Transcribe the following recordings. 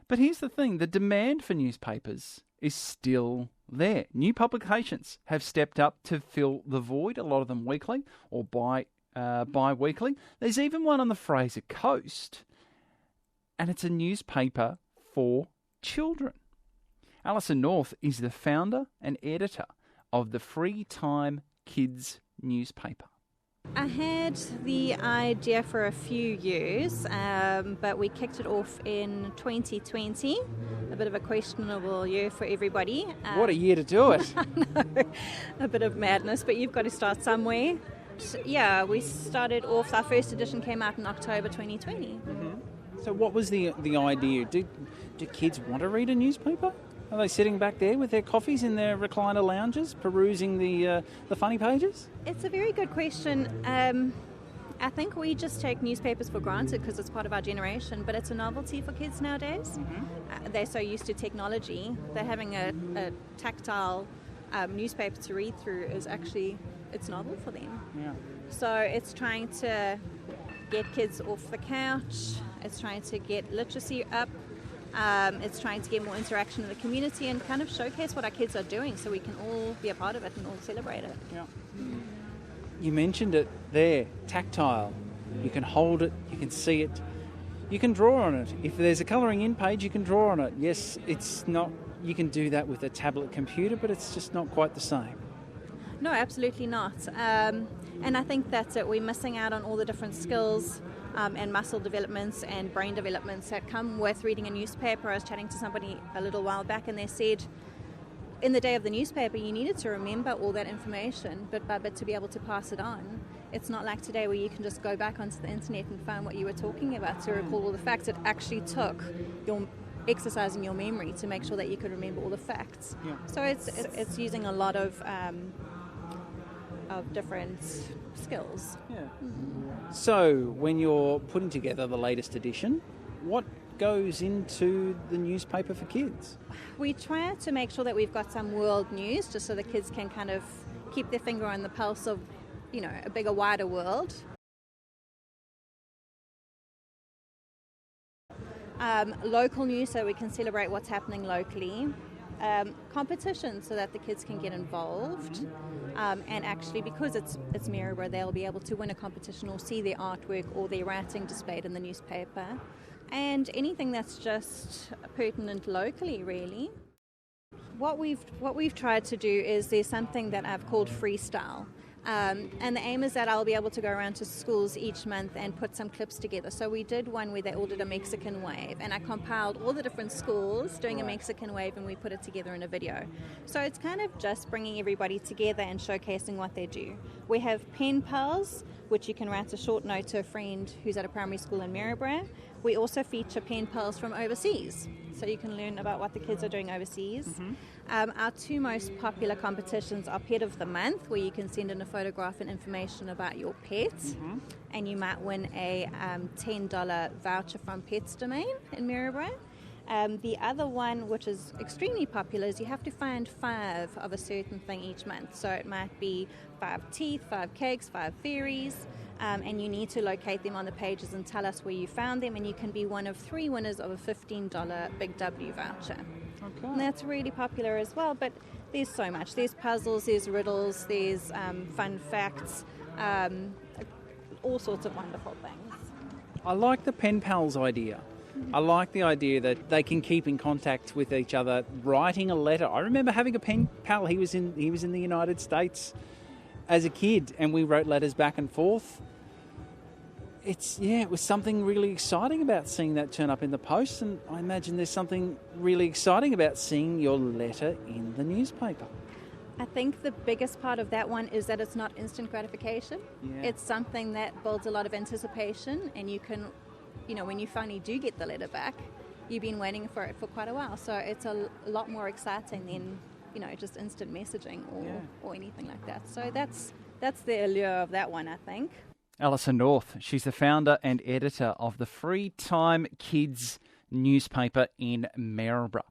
But here's the thing, the demand for newspapers is still there. New publications have stepped up to fill the void, a lot of them weekly or bi-weekly. There's even one on the Fraser Coast, and it's a newspaper for children. Alison North is the founder and editor of the FreeTIME Kids newspaper. I had the idea for a few years, but we kicked it off in 2020. A bit of a questionable year for everybody. What a year to do it. I know, a bit of madness, but you've got to start somewhere. Yeah, we started off, our first edition came out in October 2020. Mm-hmm. So what was the idea? Do kids want to read a newspaper? Are they sitting back there with their coffees in their recliner lounges, perusing the funny pages? It's a very good question. I think we just take newspapers for granted because it's part of our generation, but it's a novelty for kids nowadays. Mm-hmm. They're so used to technology that having a tactile newspaper to read through is actually, it's novel for them. Yeah. So it's trying to get kids off the couch, it's trying to get literacy up, it's trying to get more interaction in the community and kind of showcase what our kids are doing so we can all be a part of it and all celebrate it. Yeah. You mentioned it there, tactile. You can hold it, you can see it, you can draw on it. If there's a colouring in page, you can draw on it. Yes, it's not, you can do that with a tablet computer, but it's just not quite the same. No, absolutely not. And I think that's it. We're missing out on all the different skills and muscle developments and brain developments that come with reading a newspaper. I was chatting to somebody a little while back and they said in the day of the newspaper you needed to remember all that information but to be able to pass it on. It's not like today where you can just go back onto the internet and find what you were talking about to recall all the facts. It actually took your exercising your memory to make sure that you could remember all the facts. Yeah. So it's using a lot of different skills. Yeah. Mm-hmm. So when you're putting together the latest edition, what goes into the newspaper for kids? We try to make sure that we've got some world news just so the kids can kind of keep their finger on the pulse of, you know, a bigger, wider world. Local news so we can celebrate what's happening locally. Competition so that the kids can get involved, and actually because it's Maryborough, they'll be able to win a competition or see their artwork or their writing displayed in the newspaper, and anything that's just pertinent locally, really. What we've tried to do is there's something that I've called freestyle. And the aim is that I'll be able to go around to schools each month and put some clips together. So we did one where they all did a Mexican wave, and I compiled all the different schools doing a Mexican wave, and we put it together in a video. So it's kind of just bringing everybody together and showcasing what they do. We have pen pals, which you can write a short note to a friend who's at a primary school in Maryborough. We also feature pen pals from overseas, so you can learn about what the kids are doing overseas. Mm-hmm. Our two most popular competitions are Pet of the Month, where you can send in a photograph and information about your pet, mm-hmm. and you might win a $10 voucher from Pets Domain in Maryborough. The other one, which is extremely popular, is you have to find 5 of a certain thing each month. So it might be 5 teeth, 5 cakes, 5 fairies, and you need to locate them on the pages and tell us where you found them, and you can be one of 3 winners of a $15 Big W voucher. Okay. And that's really popular as well, but there's so much. There's puzzles, there's riddles, there's fun facts, all sorts of wonderful things. I like the pen pals idea. I like the idea that they can keep in contact with each other, writing a letter. I remember having a pen pal. He was in the United States as a kid, and we wrote letters back and forth. It was something really exciting about seeing that turn up in the post, and I imagine there's something really exciting about seeing your letter in the newspaper. I think the biggest part of that one is that it's not instant gratification. Yeah. It's something that builds a lot of anticipation, and you can, when you finally do get the letter back, you've been waiting for it for quite a while. So it's a lot more exciting than, just instant messaging or anything like that. So that's the allure of that one, I think. Alison North, she's the founder and editor of the FreeTIME Kids newspaper in Maryborough.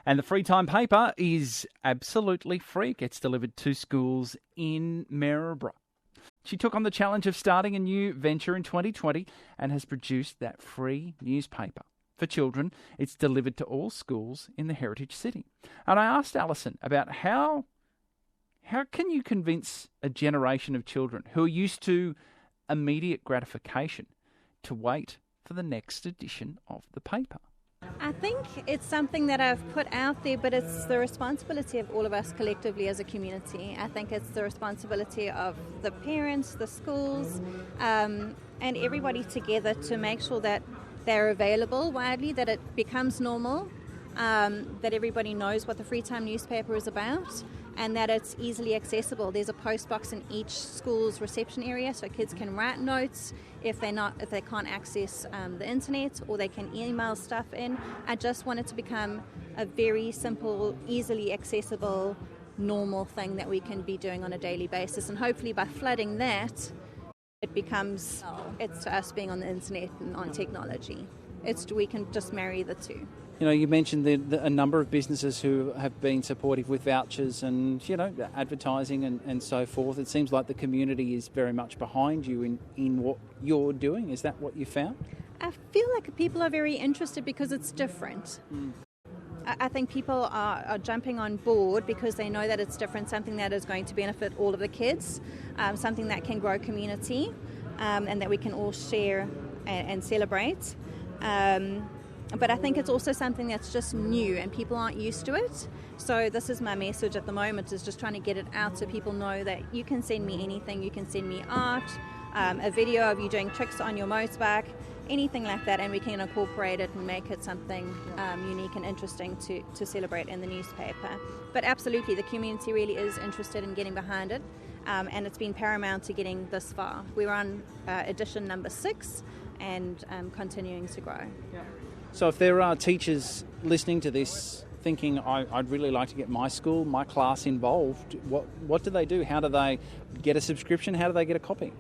And the FreeTIME paper is absolutely free. It gets delivered to schools in Maryborough. She took on the challenge of starting a new venture in 2020 and has produced that free newspaper. for children. It's delivered to all schools in the Heritage City. And I asked Alison about how can you convince a generation of children who are used to immediate gratification to wait for the next edition of the paper. I think it's something that I've put out there, but it's the responsibility of all of us collectively as a community. I think it's the responsibility of the parents, the schools, and everybody together to make sure that they're available widely, that it becomes normal, that everybody knows what the FreeTIME newspaper is about, and that it's easily accessible. There's a post box in each school's reception area, so kids can write notes if they can't access the internet, or they can email stuff in. I just want it to become a very simple, easily accessible, normal thing that we can be doing on a daily basis, and hopefully by flooding that, it's to us being on the internet and on technology. We can just marry the two. You know, you mentioned a number of businesses who have been supportive with vouchers and, advertising and so forth. It seems like the community is very much behind you in what you're doing. Is that what you found? I feel like people are very interested because it's different. I think people are jumping on board because they know that it's different, something that is going to benefit all of the kids, something that can grow community, and that we can all share and celebrate. But I think it's also something that's just new and people aren't used to it. So this is my message at the moment, is just trying to get it out so people know that you can send me anything. You can send me art, a video of you doing tricks on your motorbike, anything like that, and we can incorporate it and make it something unique and interesting to celebrate in the newspaper. But absolutely, the community really is interested in getting behind it, and it's been paramount to getting this far. We're on edition number 6 and continuing to grow. Yeah. So if there are teachers listening to this thinking, I'd really like to get my school, my class involved, what do they do? How do they get a subscription? How do they get a copy?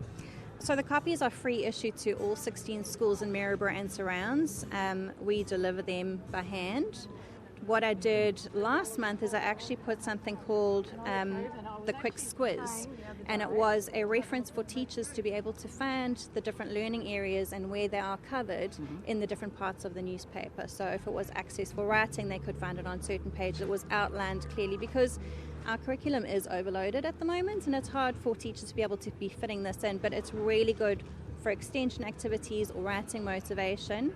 So the copies are free issued to all 16 schools in Maryborough and surrounds. We deliver them by hand. What I did last month is I actually put something called the Quick Squiz, and it was a reference for teachers to be able to find the different learning areas and where they are covered in the different parts of the newspaper. So if it was access for writing, they could find it on certain pages. It was outlined clearly because our curriculum is overloaded at the moment, and it's hard for teachers to be able to be fitting this in, but it's really good for extension activities or writing motivation.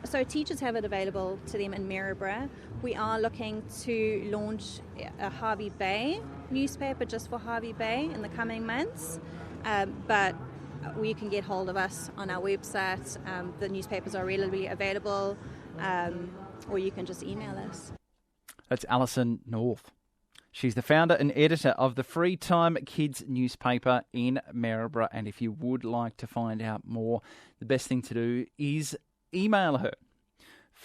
So teachers have it available to them in Maryborough. We are looking to launch a Hervey Bay newspaper just for Hervey Bay in the coming months, but you can get hold of us on our website. The newspapers are readily available, or you can just email us. That's Alison North. She's the founder and editor of the FreeTIME Kids newspaper in Maryborough, and if you would like to find out more, the best thing to do is email her,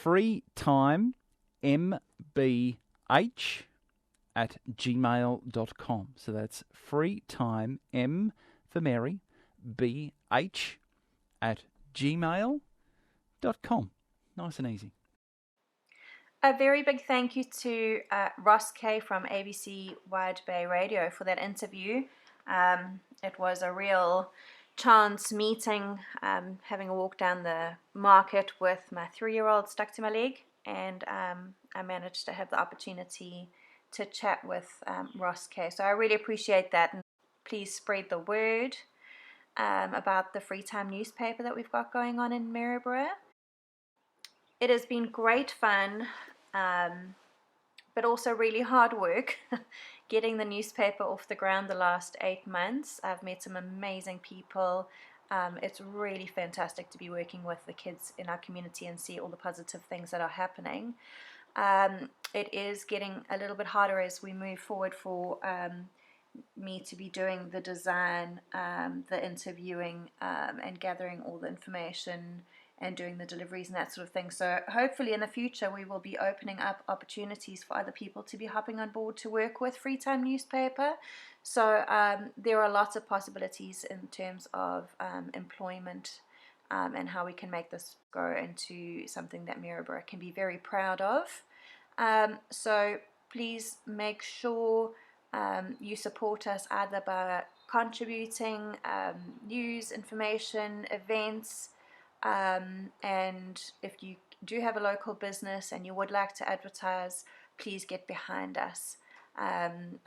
freetimembh@gmail.com. So that's freetime, M for Mary, BH@gmail.com. Nice and easy. A very big thank you to Ross Kay from ABC Widebay Radio for that interview. It was a real chance meeting, having a walk down the market with my 3-year-old stuck to my leg, and I managed to have the opportunity to chat with Ross Kay. So I really appreciate that, and please spread the word about the FreeTIME newspaper that we've got going on in Maryborough. It has been great fun, but also really hard work getting the newspaper off the ground the last 8 months. I've met some amazing people. It's really fantastic to be working with the kids in our community and see all the positive things that are happening. It is getting a little bit harder as we move forward for me to be doing the design, the interviewing, and gathering all the information and doing the deliveries and that sort of thing. So hopefully in the future we will be opening up opportunities for other people to be hopping on board to work with FreeTIME newspaper. So there are lots of possibilities in terms of employment and how we can make this grow into something that Maryborough can be very proud of. So please make sure you support us either by contributing news, information, events, and if you do have a local business and you would like to advertise, please get behind us. I'm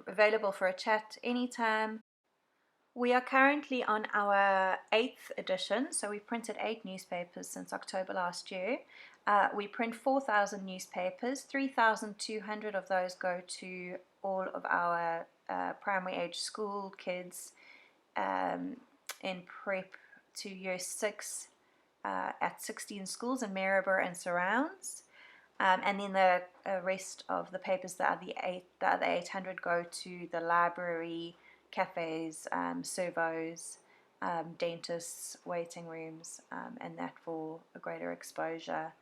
available for a chat anytime. We are currently on our 8th edition, so we've printed 8 newspapers since October last year. We print 4,000 newspapers, 3,200 of those go to all of our primary age school kids in prep to year 6 at 16 schools in Maryborough and surrounds. And then the rest of the papers, the other 800 go to the library, cafes, servos, dentists, waiting rooms, and that for a greater exposure.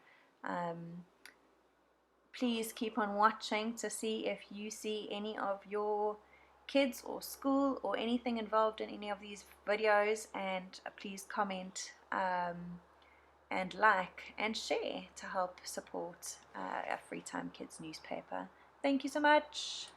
Please keep on watching to see if you see any of your kids or school or anything involved in any of these videos, and please comment and like and share to help support a FreeTIME Kids newspaper. Thank you so much.